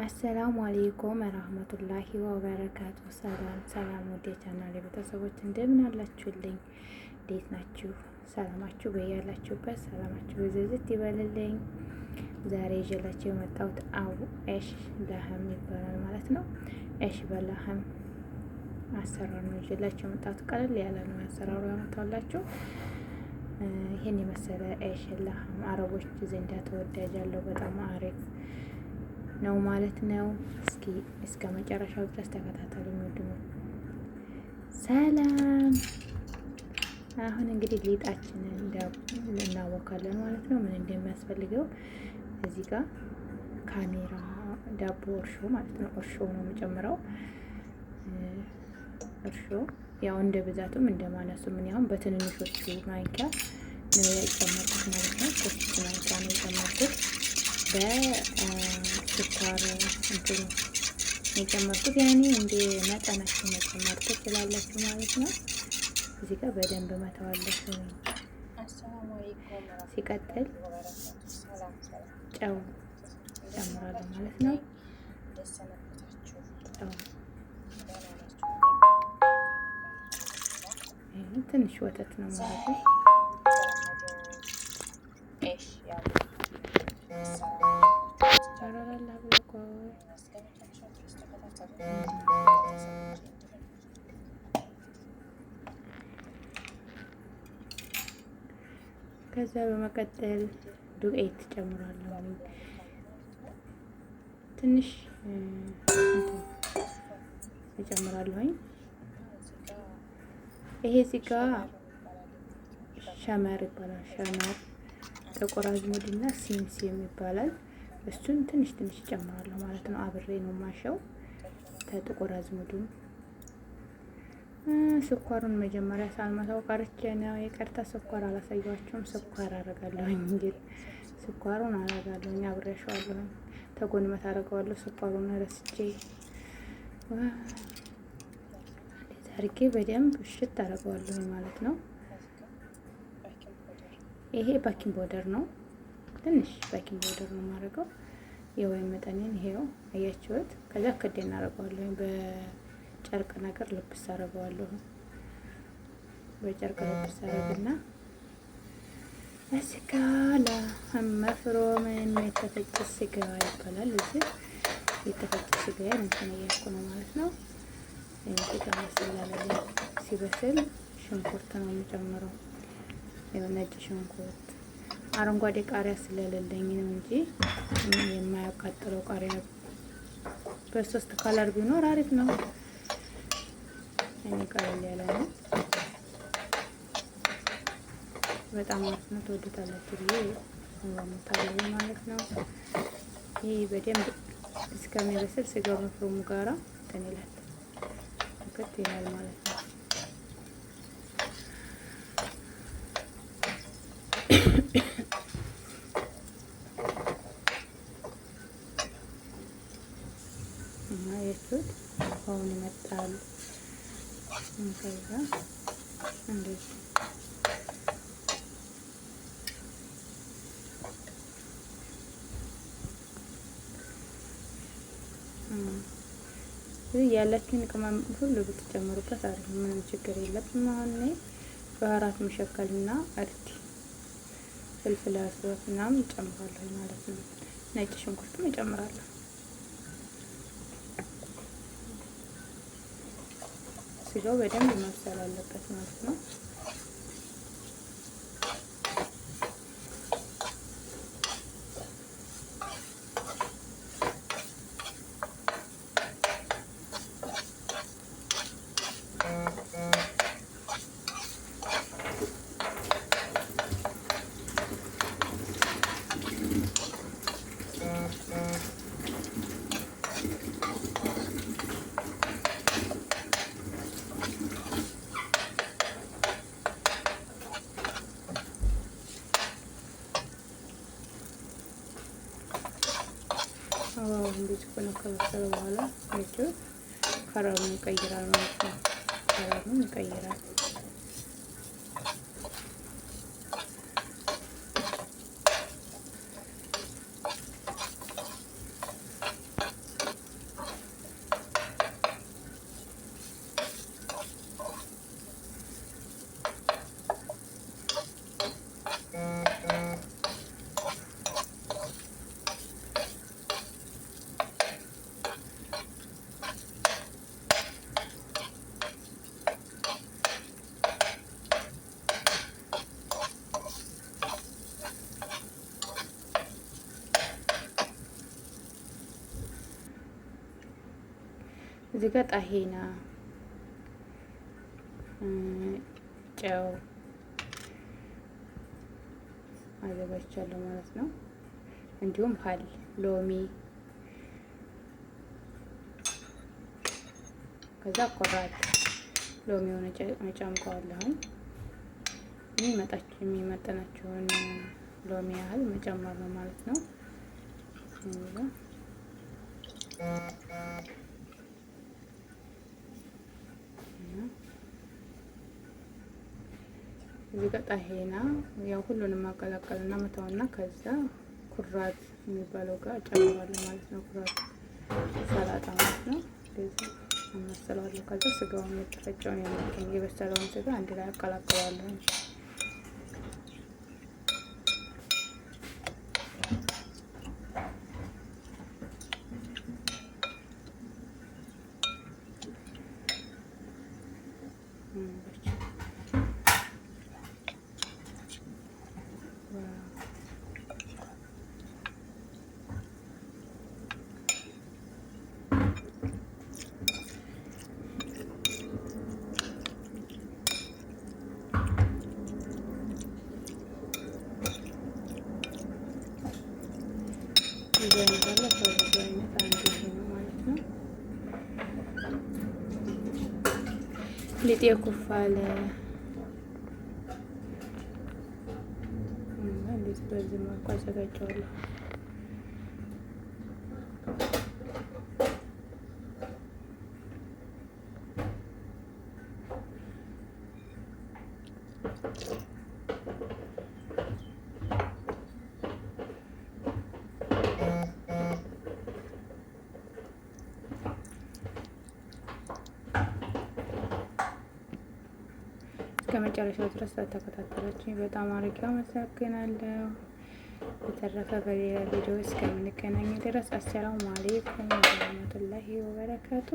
አሰላሙ አሌይኩም ወራህመቱላሂ ወበረካቱ። ሰላም ወደ ቻናሌ ቤተሰቦች እንደምን አላችሁልኝ? እንዴት ናችሁ? ሰላማችሁ በያላችሁበት ሰላማችሁ በዝዝት ይበልልኝ። ዛሬ ይዤላችሁ የመጣሁት ኤሽ ለህም ይባላል ማለት ነው። ኤሽ በለህም አሰራር ነው ይዤላችሁ የመጣሁት። ቀለል ያለ ነው አሰራሩ ያመጣላችሁ። ይሄን የመሰለ ኤሽ ለህም አረቦች ዘንዳ ተወዳጅ ያለው በጣም አሪፍ ነው ማለት ነው። እስከ መጨረሻው ድረስ ተከታተሉ ነው። ሰላም። አሁን እንግዲህ ሊጣችንን እናወካለን ማለት ነው። ምን እንደሚያስፈልገው እዚህ ጋር ካሜራ ዳቦ እርሾ ማለት ነው። እርሾ ነው የምጨምረው። እርሾ ያው እንደ ብዛቱም እንደ ማነሱ ምን ያሁን በትንንሾቹ ማንኪያ ነው የጨመርኩት ማለት ነው። 3 ማንኪያ ነው የጨመርኩት። በስኳር እንትኑ የጨመርኩት ያኔ እንደ መጠናችሁ መጨመር ትችላላችሁ ማለት ነው። እዚህ ጋር በደንብ መተዋለሁ። ሲቀጥል ጨው ጨምራለሁ ማለት ነው። ትንሽ ወተት ነው ማለት ነው። ከዛ በመቀጠል ዱቄት ጨምራለሁ። ትንሽ እጨምራለሁኝ። ይሄ እዚህ ጋ ሸመር ይባላል። ሸመር ጥቁር አዝሙድና ሲምሲም ይባላል። እሱን ትንሽ ትንሽ እጨምራለሁ ማለት ነው። አብሬ ነው ማሸው ከጥቁር አዝሙዱም። ስኳሩን መጀመሪያ ሳልመታው ቀርቼ ነው የቀርታ ስኳር አላሳያችሁም። ስኳር አረጋለሁኝ እንግዲህ ስኳሩን አረጋለሁኝ አብሬያሸዋለሁኝ። ተጎንመት አረጋለሁ ስኳሩን ረስቼ አድርጌ በደንብ እሽት አረጋለሁኝ ማለት ነው። ይሄ ባኪንግ ፓውደር ነው። ትንሽ ባኪንግ ፓውደር ነው የማደርገው። የወይን መጠኔን ይሄው አያችሁት። ከዛ ክዴ እናደርገዋለሁ። በጨርቅ ነገር ልብስ አደርገዋለሁ። በጨርቅ ልብስ አደርግና ስጋ ለመፍሮም የተፈጨ ስጋ ይባላል። እዚህ የተፈጨ ስጋ እንትን እያልኩ ነው ማለት ነው። ስጋ መሰላለ ሲበስል ሽንኩርት ነው የሚጨምረው። ነጭ ሽንኩርት አረንጓዴ ቃሪያ ስለሌለኝ ነው እንጂ የማያቃጥለው ቃሪያ በሶስት ከለር ቢኖር አሪፍ ነው። እኔ ቀለል ያለ ነው። በጣም አሪፍ ነው። ትወዱታላችሁ ብዬ ወምታለሁ ማለት ነው። ይሄ በደንብ እስከሚበስል ስጋው መፍሮሙ ጋራ እንትን ይላል ከት ይላል ማለት ነው። የሱት አሁን ይመጣል። ከዛ እንደዚህ ያላችሁን ቅመም ሁሉ ብትጨምሩበት አሪፍ ነው። ምንም ችግር የለብም። አሁን እኔ ባህራት መሸከልና አርቲ ፍልፍል አስወት ምናምን እጨምራለሁ ማለት ነው። ነጭ ሽንኩርትም እጨምራለሁ። ስጋው በደንብ መብሰል አለበት ማለት ነው። እንደዚህ ሆነ ከበሰለ በኋላ አይቼው ከለሩን ይቀይራል ማለት ነው። ከለሩን ይቀይራል። እዚህ ጋር ጣሂና፣ ጨው አዘጋጅቻለሁ ማለት ነው። እንዲሁም ሀል ሎሚ፣ ከዛ ኮራት ሎሚውን እጨምቀዋለሁኝ። የሚመጠናቸውን ሎሚ ያህል መጨመር ነው ማለት ነው። እዚህ ጋር ጣሄና ያው ሁሉንም ማቀላቀልና መታውና ከዛ ኩራት የሚባለው ጋር ጨምራለሁ ማለት ነው። ኩራት ሰላጣ ማለት ነው። እንደዚህ አመሰለዋለሁ። ከዛ ስጋውን የተፈጨውን የበሰለውን ስጋ አንድ ላይ አቀላቅለዋለሁ። ብዙ አይነት አለ። ከብዙ አይነት አንዱ ይሄ ነው ማለት ነው። ሊጤ ኩፍ አለ። እንደዚህ በዚህ መልኩ አዘጋጀዋለሁ። ከመጨረሻው ድረስ ስለተከታተላችሁኝ በጣም አድርጌ አመሰግናለሁ። በተረፈ በሌላ ቪዲዮ እስከምንገናኝ ድረስ አሰላሙ አለይኩም ወራህመቱላሂ ወበረካቱ።